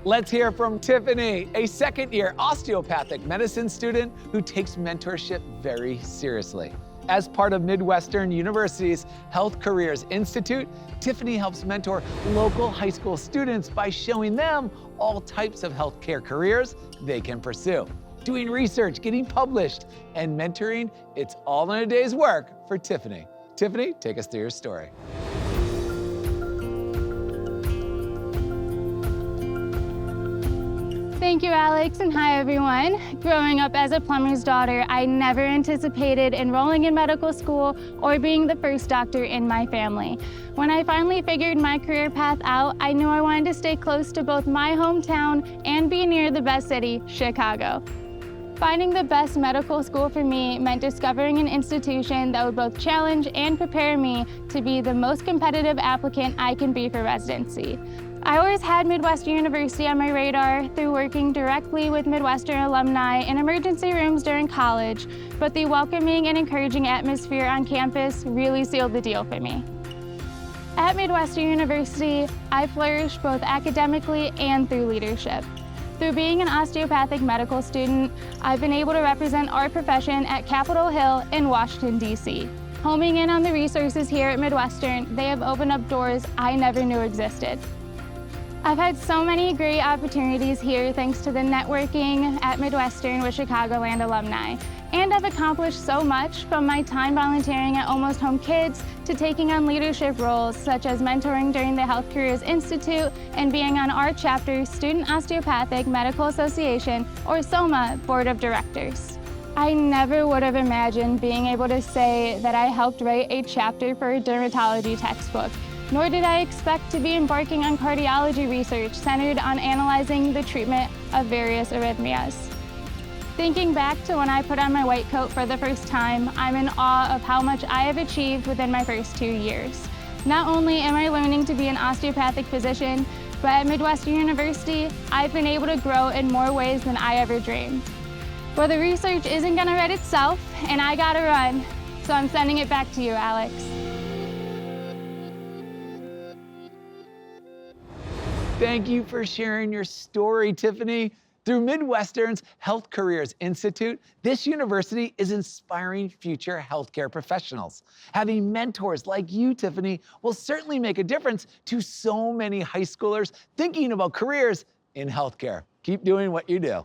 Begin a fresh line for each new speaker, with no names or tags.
Let's hear from Tiffany, a second-year osteopathic medicine student who takes mentorship very seriously. As part of Midwestern University's Health Careers Institute, Tiffany helps mentor local high school students by showing them all types of healthcare careers they can pursue. Doing research, getting published, and mentoring, it's all in a day's work for Tiffany. Tiffany, take us through your story.
Thank you, Alex, and hi, everyone. Growing up as a plumber's daughter, I never anticipated enrolling in medical school or being the first doctor in my family. When I finally figured my career path out, I knew I wanted to stay close to both my hometown and be near the best city, Chicago. Finding the best medical school for me meant discovering an institution that would both challenge and prepare me to be the most competitive applicant I can be for residency. I always had Midwestern University on my radar through working directly with Midwestern alumni in emergency rooms during college, but the welcoming and encouraging atmosphere on campus really sealed the deal for me. At Midwestern University, I flourished both academically and through leadership. Through being an osteopathic medical student, I've been able to represent our profession at Capitol Hill in Washington, D.C. Homing in on the resources here at Midwestern, they have opened up doors I never knew existed. I've had so many great opportunities here thanks to the networking at Midwestern with Chicagoland alumni. And I've accomplished so much from my time volunteering at Almost Home Kids to taking on leadership roles such as mentoring during the Health Careers Institute and being on our chapter's Student Osteopathic Medical Association, or SOMA, Board of Directors. I never would have imagined being able to say that I helped write a chapter for a dermatology textbook. Nor did I expect to be embarking on cardiology research centered on analyzing the treatment of various arrhythmias. Thinking back to when I put on my white coat for the first time, I'm in awe of how much I have achieved within my first 2 years. Not only am I learning to be an osteopathic physician, but at Midwestern University, I've been able to grow in more ways than I ever dreamed. Well, the research isn't gonna write itself, and I gotta run, so I'm sending it back to you, Alex.
Thank you for sharing your story, Tiffany. Through Midwestern's Health Careers Institute, this university is inspiring future healthcare professionals. Having mentors like you, Tiffany, will certainly make a difference to so many high schoolers thinking about careers in healthcare. Keep doing what you do.